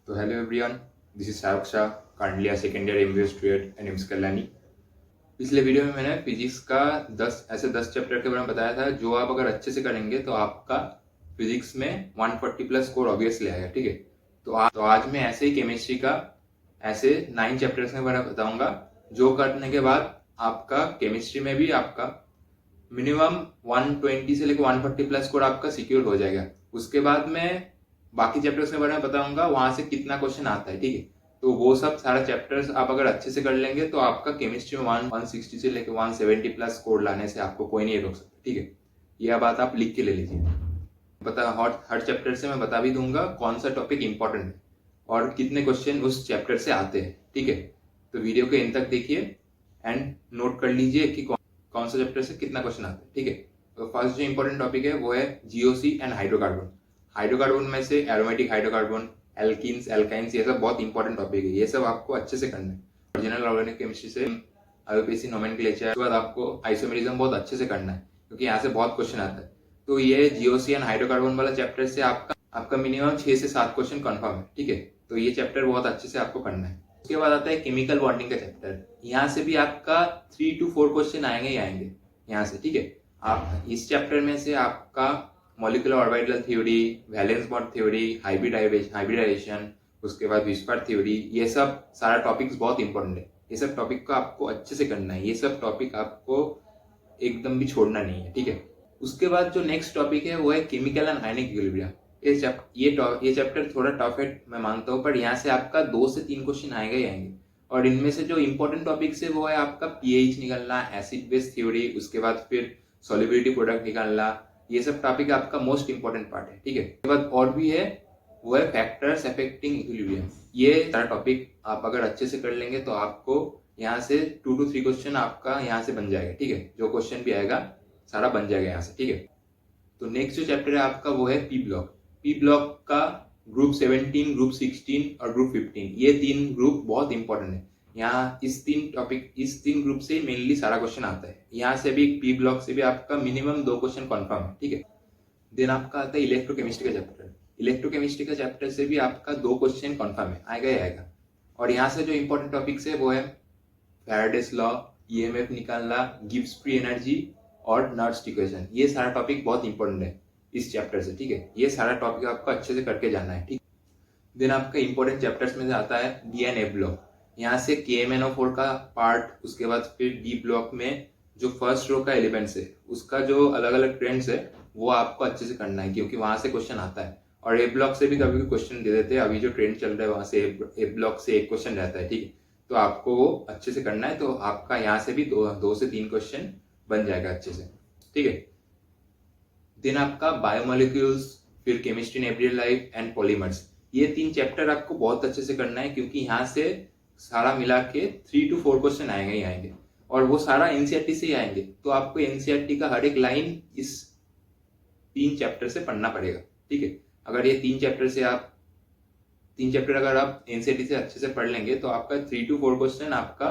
तो hello everyone, this is Shahrukh Shah, Kandalia second year MBA student and AIIMS Kalyani. पिछले video में मैंने फिजिक्स का 10 चैप्टर के बारे में बताया था जो आप अगर अच्छे से करेंगे तो आपका फिजिक्स में 140 प्लस स्कोर ऑब्वियसली आएगा। ठीक है, तो आज मैं ऐसे ही केमिस्ट्री का ऐसे 9 चैप्टर्स के बारे में बताऊंगा जो करने के बाद आपका केमिस्ट्री में भी आपका मिनिमम 120 से लेकर 140 प्लस स्कोर आपका सिक्योर हो जाएगा। उसके बाद मैं बाकी चैप्टर्स के बारे में बताऊंगा वहां से कितना क्वेश्चन आता है। ठीक है, तो वो सब सारा चैप्टर्स आप अगर अच्छे से कर लेंगे तो आपका केमिस्ट्री में 160 से लेकर 170 प्लस स्कोर लाने से आपको कोई नहीं रोक सकता। ठीक है, यह बात आप लिख के ले लीजिए। हर चैप्टर से मैं बता भी दूंगा कौन सा टॉपिक इंपॉर्टेंट है और कितने क्वेश्चन उस चैप्टर से आते हैं। ठीक है, तो वीडियो के एंड तक देखिए एंड नोट कर लीजिए कि कौन सा चैप्टर से कितना क्वेश्चन आता है। ठीक है, तो फर्स्ट जो इंपॉर्टेंट टॉपिक है वो है जीओसी एंड हाइड्रोकार्बन। हाइड्रोकार्बन में से एरोमेटिक हाइड्रोकार्बन, एल्कीन्स, एल्काइंस, ये सब बहुत इंपॉर्टेंट टॉपिक है। ये सब आपको अच्छे से करना है। ओरिजिनल ऑर्गेनिक केमिस्ट्री से आईयूपीएसी नोमेनक्लेचर, उसके बाद आपको आइसोमेरिज्म बहुत अच्छे से करना है क्योंकि यहाँ से बहुत क्वेश्चन आता है। तो ये जीओसी एंड हाइड्रोकार्बन वाला चैप्टर से आपका मिनिमम 6 से 7 क्वेश्चन कंफर्म है। ठीक है, तो ये चैप्टर बहुत अच्छे से आपको करना है। उसके बाद आता है केमिकल बॉन्डिंग का चैप्टर। यहाँ से भी आपका 3 to 4 क्वेश्चन आएंगे ही आएंगे यहाँ से। ठीक है, आप इस चैप्टर में से आपका molecular orbital theory, valence bond theory, hybridisation, उसके बाद विस्पर थ्योरी, ये सब सारा टॉपिक्स बहुत इंपॉर्टेंट है। ये सब टॉपिक को आपको अच्छे से करना है। ये सब टॉपिक आपको एकदम भी छोड़ना नहीं है। ठीक है, उसके बाद जो नेक्स्ट टॉपिक है वो है केमिकल एंड आयनिक इक्विलिब्रियम। ये चैप्टर थोड़ा टफ है मैं मानता हूँ, पर यहाँ से आपका 2 से 3 क्वेश्चन आएंगे ही आएंगे। और इनमें से जो इंपॉर्टेंट टॉपिक्स है वो है आपका पीएच निकालना, एसिड बेस थ्योरी, उसके बाद फिर सॉल्युबिलिटी प्रोडक्ट निकालना। ये सब टॉपिक आपका मोस्ट इंपॉर्टेंट पार्ट है। ठीक है, उसके बाद और भी है वो है फैक्टर्स अफेक्टिंग इक्विलिब्रियम। ये सारा टॉपिक आप अगर अच्छे से कर लेंगे तो आपको यहाँ से 2 to 3 क्वेश्चन आपका यहाँ से बन जाएगा। ठीक है, जो क्वेश्चन भी आएगा सारा बन जाएगा यहाँ से। ठीक है, तो नेक्स्ट जो चैप्टर है आपका वो है पी ब्लॉक। पी ब्लॉक का ग्रुप 17, ग्रुप 16 और ग्रुप 15, ये 3 ग्रुप बहुत इंपॉर्टेंट है। यहाँ इस 3 ग्रुप से मेनली सारा क्वेश्चन आता है। यहाँ से भी पी ब्लॉक से भी आपका मिनिमम 2 क्वेश्चन कंफर्म है। ठीक है, देन आपका आता है इलेक्ट्रोकेमिस्ट्री का चैप्टर। इलेक्ट्रोकेमिस्ट्री का चैप्टर से भी आपका 2 क्वेश्चन कंफर्म है, आएगा ही आएगा। और यहाँ से जो इंपॉर्टेंट टॉपिक्स है वो है फैराडेस लॉ, ईएमएफ निकालना, गिब्स फ्री एनर्जी और नर्स्ट इक्वेशन। ये सारा टॉपिक बहुत इंपॉर्टेंट है इस चैप्टर से। ठीक है, ये सारा टॉपिक आपको अच्छे से करके जाना है। ठीक, देन आपका इंपॉर्टेंट चैप्टर्स में से आता है डी एंड ए ब्लॉक। यहाँ से KMnO4 का पार्ट, उसके बाद फिर डी ब्लॉक में जो फर्स्ट रो का एलिमेंट्स है उसका जो अलग अलग ट्रेंड्स है वो आपको अच्छे से करना है क्योंकि वहां से क्वेश्चन आता है। और ए ब्लॉक से भी कभी भी क्वेश्चन दे देते हैं। अभी जो ट्रेंड चल रहा है वहां से ए ब्लॉक से एक क्वेश्चन रहता है। ठीक है, तो आपको वो अच्छे से करना है। तो आपका यहाँ से भी 2 से 3 क्वेश्चन बन जाएगा अच्छे से। ठीक है, देन आपका बायोमोलिक्यूल्स, फिर chemistry in everyday life and polymers, ये 3 चैप्टर आपको बहुत अच्छे से करना है क्योंकि यहाँ से सारा मिला के 3 to 4 क्वेश्चन आएंगे ही आएंगे और वो सारा एनसीईआरटी से ही आएंगे। तो आपको एनसीईआरटी का हर एक लाइन इस 3 चैप्टर से पढ़ना पड़ेगा। ठीक है, अगर ये 3 चैप्टर अगर आप एनसीईआरटी से अच्छे से पढ़ लेंगे तो आपका 3 to 4 क्वेश्चन आपका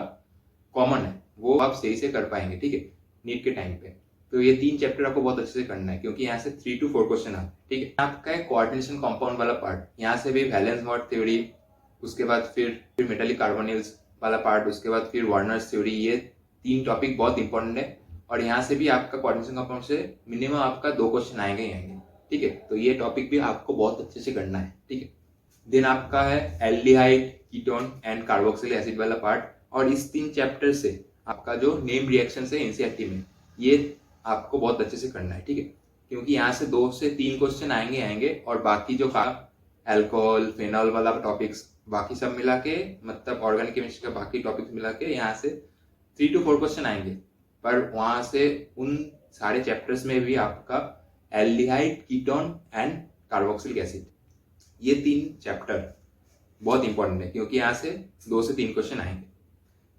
कॉमन है, वो आप सही से कर पाएंगे। ठीक है, नीट के टाइम पे। तो ये 3 चैप्टर आपको बहुत अच्छे से करना है क्योंकि यहाँ से 3 to 4 क्वेश्चन आते हैं। ठीक है, आपका है कोऑर्डिनेशन कंपाउंड वाला पार्ट। यहाँ से भी वैलेंस बॉन्ड थ्योरी, उसके बाद फिर मेटालिक कार्बोनिल्स वाला पार्ट, उसके बाद फिर वार्नर्स थ्योरी। ये 3 टॉपिक बहुत इंपॉर्टेंट है और यहाँ से भी आपका कोऑर्डिनेशन कंपाउंड से मिनिमम आपका 2 क्वेश्चन आएंगे ही आएंगे। ठीक है, तो ये टॉपिक भी आपको बहुत अच्छे से करना है। ठीक है, देन आपका है aldehyde, ketone and carboxylic acid वाला पार्ट। और इस 3 चैप्टर से आपका जो नेम रिएक्शन है एनसीईआरटी में, ये आपको बहुत अच्छे से करना है। ठीक है, क्योंकि यहाँ से 2 से 3 क्वेश्चन आएंगे आएंगे और बाकी जो अल्कोहल, फेनॉल वाला टॉपिक्स बाकी सब मिला के, मतलब ऑर्गेनिक केमिस्ट्री का बाकी टॉपिक्स मिला के यहाँ से 3 to 4 क्वेश्चन आएंगे। पर वहां से उन सारे चैप्टर्स में भी आपका aldehyde, ketone and carboxylic acid, ये 3 चैप्टर बहुत इंपॉर्टेंट है क्योंकि यहाँ से 2 से 3 क्वेश्चन आएंगे।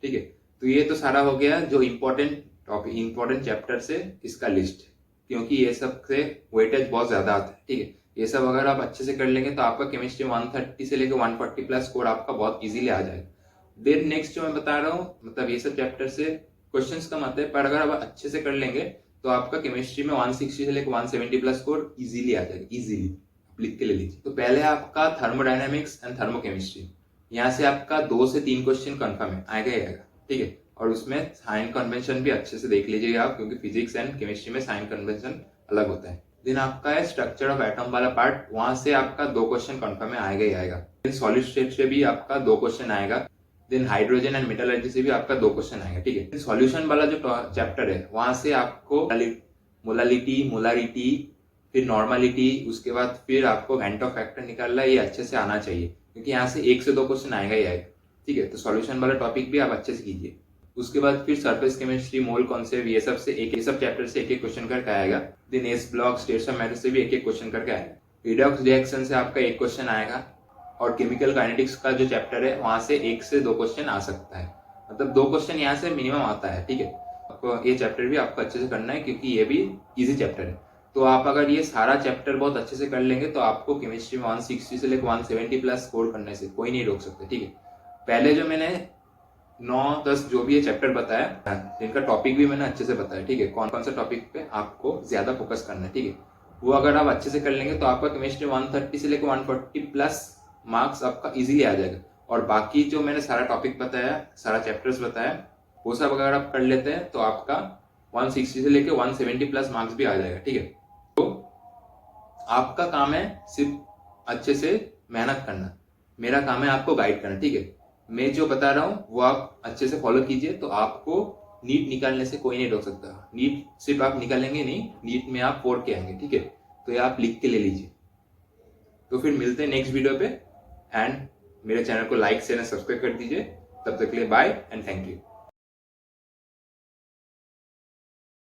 ठीक है, तो ये तो सारा हो गया जो इंपॉर्टेंट चैप्टर से इसका लिस्ट, क्योंकि ये सब से वेटेज बहुत ज्यादा आता है। ठीक है, ये सब अगर आप अच्छे से कर लेंगे तो आपका केमिस्ट्री 130 से लेकर 140 प्लस स्कोर आपका बहुत इजीली आ जाएगा। देन नेक्स्ट जो मैं बता रहा हूँ, मतलब ये सब चैप्टर से क्वेश्चंस कम आते हैं, पर अगर आप अच्छे से कर लेंगे तो आपका केमिस्ट्री में 160 से लेकर 170 प्लस स्कोर इजीली आ जाएगा, इजीली लिख के ले लीजिए। तो पहले आपका थर्मोडायनेमिक्स एंड थर्मोकेमिस्ट्री, यहाँ से आपका 2 से 3 क्वेश्चन कंफर्म है, आएगा ही आएगा, ठीक है। और उसमें साइन कन्वेंशन भी अच्छे से देख लीजिएगा आप, क्योंकि फिजिक्स एंड केमिस्ट्री में साइन कन्वेंशन अलग होता है। देन आपका है स्ट्रक्चर ऑफ एटम वाला पार्ट, वहां से आपका 2 क्वेश्चन कंफर्म है, आएगा ही आएगा। देन सॉलिड स्टेट से भी आपका 2 क्वेश्चन आएगा। देन हाइड्रोजन एंड मेटलर्जी से भी आपका 2 क्वेश्चन आएगा, ठीक है। सॉल्यूशन वाला जो चैप्टर है वहां से आपको मोलालिटी, मोलारिटी, फिर नॉर्मलिटी, उसके बाद फिर आपको वेंटो फैक्टर निकालना, ये अच्छे से आना चाहिए, क्योंकि यहाँ से 1 से 2 क्वेश्चन आएगा ही आएगा, ठीक है। तो सॉल्यूशन वाला टॉपिक भी आप अच्छे से कीजिए। उसके बाद फिर सरफेस केमिस्ट्री, मोल कॉन्सेप्ट, ये सब चैप्टर से एक क्वेश्चन करके आएगा। Then s block, states of matter से भी एक क्वेश्चन करके आएगा। रिडॉक्स रिएक्शन से आपका 1 क्वेश्चन आएगा। और केमिकल काइनेटिक्स का जो चैप्टर है वहां से 1 से 2 क्वेश्चन आ सकता है, मतलब 2 क्वेश्चन यहाँ से मिनिमम आता है, ठीक है। आपको ये चैप्टर भी आपको अच्छे से करना है, क्योंकि ये भी इजी चैप्टर है। तो आप अगर ये सारा चैप्टर बहुत अच्छे से कर लेंगे तो आपको केमिस्ट्री में 160 से लेकर 170 प्लस स्कोर करने से कोई नहीं रोक सकता, ठीक है। पहले जो मैंने 9-10 जो भी ये चैप्टर बताया, इनका टॉपिक भी मैंने अच्छे से बताया, ठीक है। कौन कौन सा टॉपिक पे आपको ज्यादा फोकस करना है, ठीक है। वो अगर आप अच्छे से कर लेंगे तो आपका केमिस्ट्री 130 से लेकर 140 प्लस मार्क्स आपका इजीली आ जाएगा। और बाकी जो मैंने सारा टॉपिक बताया, सारा चैप्टर्स बताया, वो सब अगर आप कर लेते हैं तो आपका 160 से लेकर 170 प्लस मार्क्स भी आ जाएगा, ठीक है। तो आपका काम है सिर्फ अच्छे से मेहनत करना, मेरा काम है आपको गाइड करना, ठीक है। मैं जो बता रहा हूँ वो आप अच्छे से फॉलो कीजिए, तो आपको नीट निकालने से कोई नहीं रोक सकता। नीट सिर्फ आप निकालेंगे नहीं, नीट में आप 4 के आएंगे, ठीक है। तो ये आप लिख के ले लीजिए। तो फिर मिलते हैं नेक्स्ट वीडियो पे, एंड मेरे चैनल को लाइक शेयर एंड सब्सक्राइब कर दीजिए। तब तक के लिए बाय एंड थैंक यू।